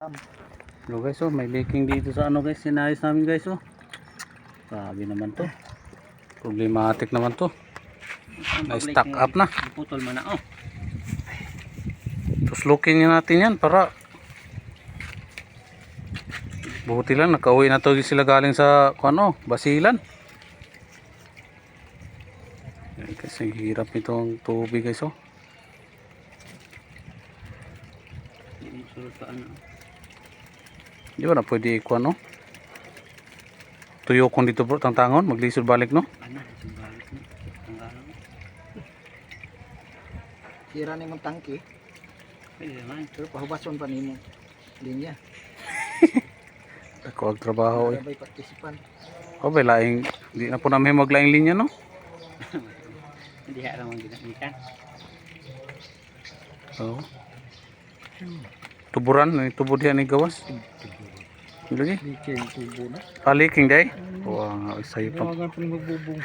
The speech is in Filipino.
Hello guys, oh, may leaking dito sa ano guys, sinayos namin guys, oh. Grabe naman to. Problematic naman to. Na-stack up na. Putol mo na, oh. Tapos looking natin yan para buti lang, nakauwi na to sila galing sa ano, Basilan. Yan, kasi hirap nitong tubig guys, oh. Sulot pa ano. Di ba na pwede ikuha, no? Tuyo kong dito bro, tangtangon, maglisod balik, no? Ano, sumbalik na. Tanggalan mo. Sira na yung tangke. Pwede naman. Pero pahubason pa nimo linya. Ako ang trabaho, eh. Sabay partisipan. O, ba, laing, di na po namin maglaing linya, no? Hindi harang mong ginamitan. Oo. Tuburan, tubo diyan ni gawas. Lagi. Leaking tubo na. Leaking day. Oo, nga, isayo pa. Tawagan pa ni magbubong.